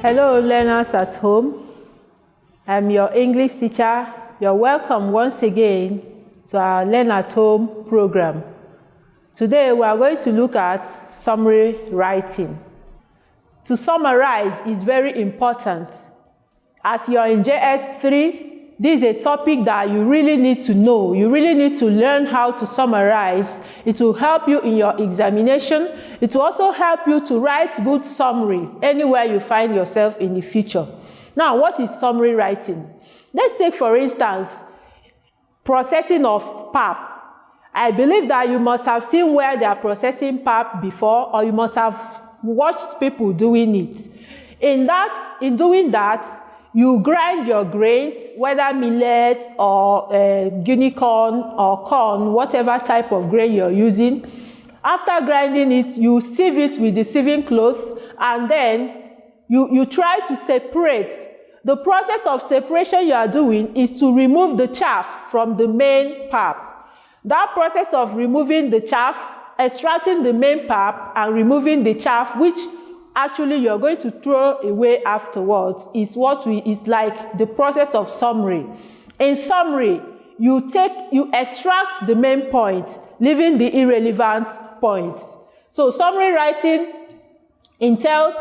Hello learners at home. I'm your English teacher. You're welcome once again to our Learn at Home program. Today we are going to look at summary writing. To summarize is very important. As you're in JS3, this is a topic that you really need to know. You really need to learn how to summarize. It will help you in your examination. It will also help you to write good summaries anywhere you find yourself in the future. Now, what is summary writing? Let's take, for instance, processing of pap. I believe that you must have seen where they are processing pap before, or you must have watched people doing it. In doing that, you grind your grains, whether millet or guinea corn or corn, whatever type of grain you're using. After grinding it, you sieve it with the sieving cloth, and then you try to separate. The process of separation you are doing is to remove the chaff from the main pap. That process of removing the chaff, extracting the main pap and removing the chaff, which actually you're going to throw away afterwards, is like the process of summary. In summary, you extract the main point, leaving the irrelevant points. So summary writing entails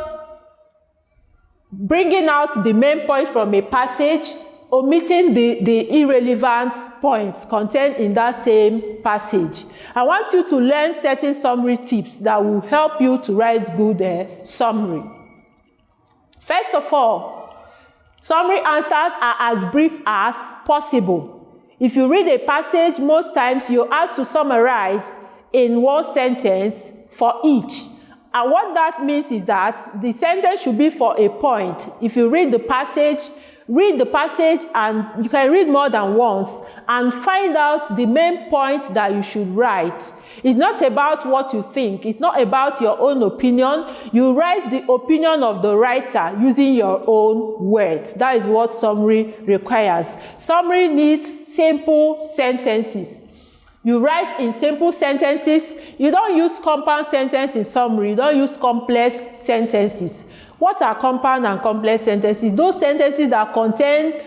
bringing out the main point from a passage, omitting the irrelevant points contained in that same passage. I want you to learn certain summary tips that will help you to write good summary. First of all, summary answers are as brief as possible. If you read a passage, most times you're asked to summarize in one sentence for each. And what that means is that the sentence should be for a point. If you read the passage, and you can read more than once and find out the main point that you should write. It's not about what you think. It's not about your own opinion. You write the opinion of the writer using your own words. That is what summary requires. Summary needs simple sentences. You write in simple sentences. You don't use compound sentence in summary. You don't use complex sentences. What are compound and complex sentences? Those sentences that contain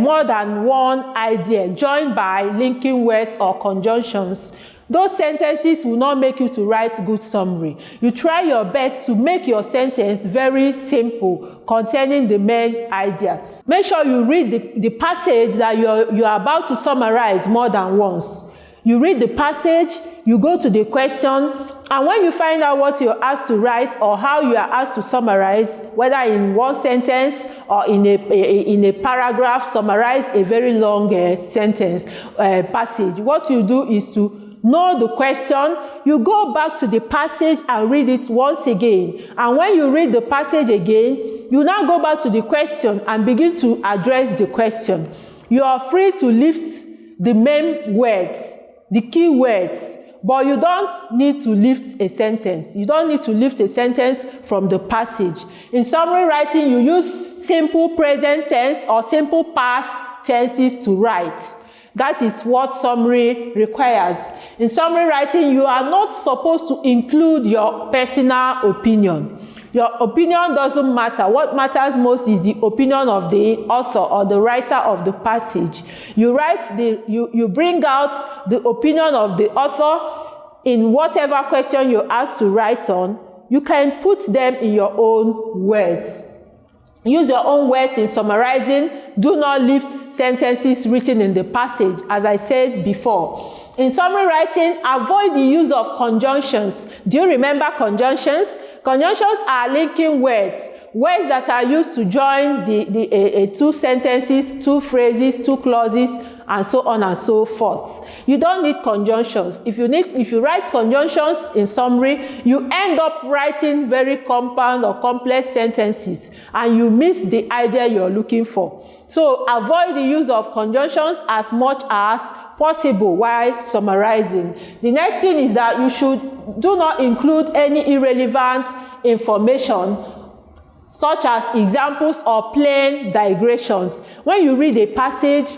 more than one idea joined by linking words or conjunctions. Those sentences will not make you to write good summary. You try your best to make your sentence very simple, containing the main idea. Make sure you read the passage that you're about to summarize more than once. You read the passage, you go to the question, and when you find out what you're asked to write or how you are asked to summarize, whether in one sentence or in a paragraph, summarize a very long sentence passage. What you do is to know the question, you go back to the passage and read it once again. And when you read the passage again, you now go back to the question and begin to address the question. You are free to lift the main words, the key words, but you don't need to lift a sentence. You don't need to lift a sentence from the passage. In summary writing, you use simple present tense or simple past tenses to write. That is what summary requires. In summary writing, you are not supposed to include your personal opinion. Your opinion doesn't matter. What matters most is the opinion of the author or the writer of the passage. You bring out the opinion of the author in whatever question you're asked to write on. You can put them in your own words. Use your own words in summarizing. Do not lift sentences written in the passage, as I said before. In summary writing, avoid the use of conjunctions. Do you remember conjunctions? Conjunctions are linking words that are used to join two sentences, two phrases, two clauses, and so on and so forth. You don't need conjunctions. If you write conjunctions in summary, you end up writing very compound or complex sentences, and you miss the idea you're looking for. So avoid the use of conjunctions as much as possible while summarizing. The next thing is that you do not include any irrelevant information, such as examples or plain digressions. When you read a passage,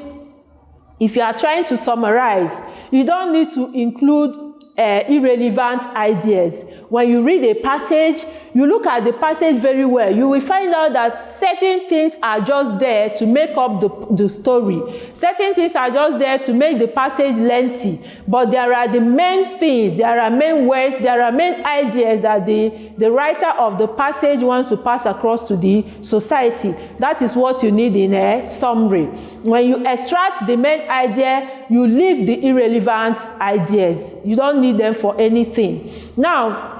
if you are trying to summarize, you don't need to include irrelevant ideas. When you read a passage, you look at the passage very well. You will find out that certain things are just there to make up the story. Certain things are just there to make the passage lengthy. But there are the main things, there are main words, there are main ideas that the writer of the passage wants to pass across to the society. That is what you need in a summary. When you extract the main idea, you leave the irrelevant ideas. You don't need them for anything. Now,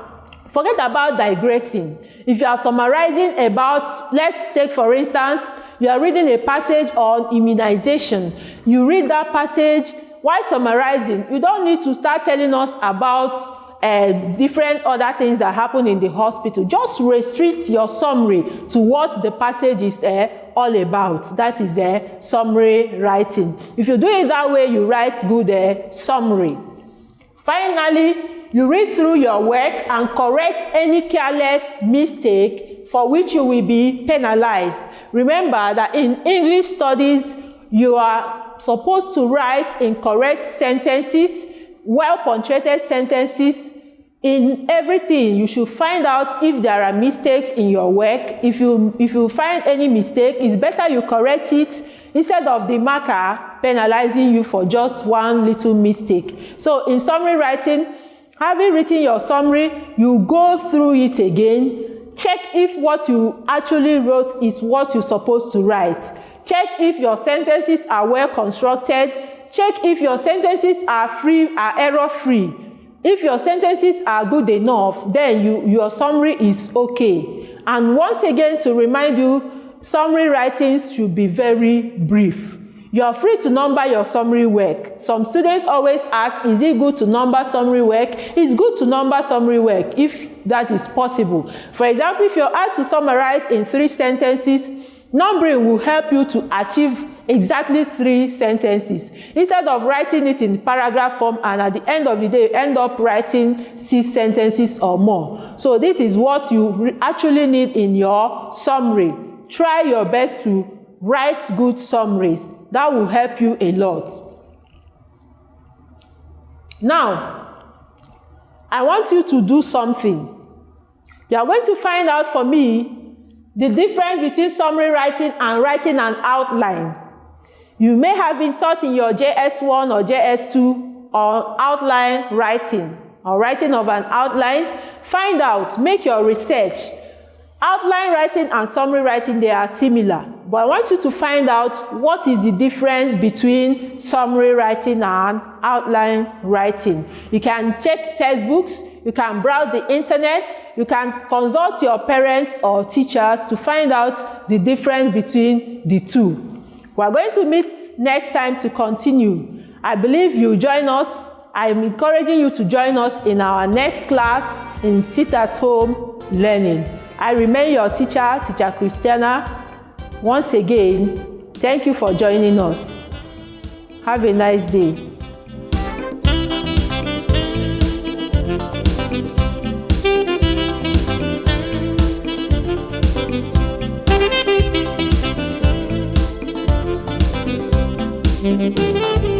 forget about digressing. If you are summarizing about, let's take for instance, you are reading a passage on immunization. You read that passage, while summarizing, you don't need to start telling us about different other things that happen in the hospital. Just restrict your summary to what the passage is all about. That is summary writing. If you do it that way, you write good summary. Finally, you read through your work and correct any careless mistake for which you will be penalized. Remember that in English studies, you are supposed to write in correct sentences, well-punctuated sentences. In everything, you should find out if there are mistakes in your work. If you find any mistake, it's better you correct it instead of the marker penalizing you for just one little mistake. So in summary writing, having written your summary, you go through it again. Check if what you actually wrote is what you're supposed to write. Check if your sentences are well constructed. Check if your sentences are error-free. If your sentences are good enough, then your summary is okay. And once again, to remind you, summary writings should be very brief. You are free to number your summary work. Some students always ask, is it good to number summary work? It's good to number summary work if that is possible. For example, if you're asked to summarize in 3 sentences, numbering will help you to achieve exactly 3 sentences instead of writing it in paragraph form, and at the end of the day you end up writing 6 sentences or more. So this is what you actually need in your summary. Try your best to write good summaries. That will help you a lot. Now, I want you to do something. You are going to find out for me the difference between summary writing and writing an outline. You may have been taught in your JS1 or JS2 on outline writing or writing of an outline. Find out, make your research. Outline writing and summary writing, they are similar. But I want you to find out what is the difference between summary writing and outline writing. You can check textbooks, you can browse the internet, you can consult your parents or teachers to find out the difference between the two. We are going to meet next time to continue. I believe you join us. I am encouraging you to join us in our next class in sit-at-home learning. I remain your teacher, Teacher Christiana. Once again, thank you for joining us. Have a nice day. Thank you.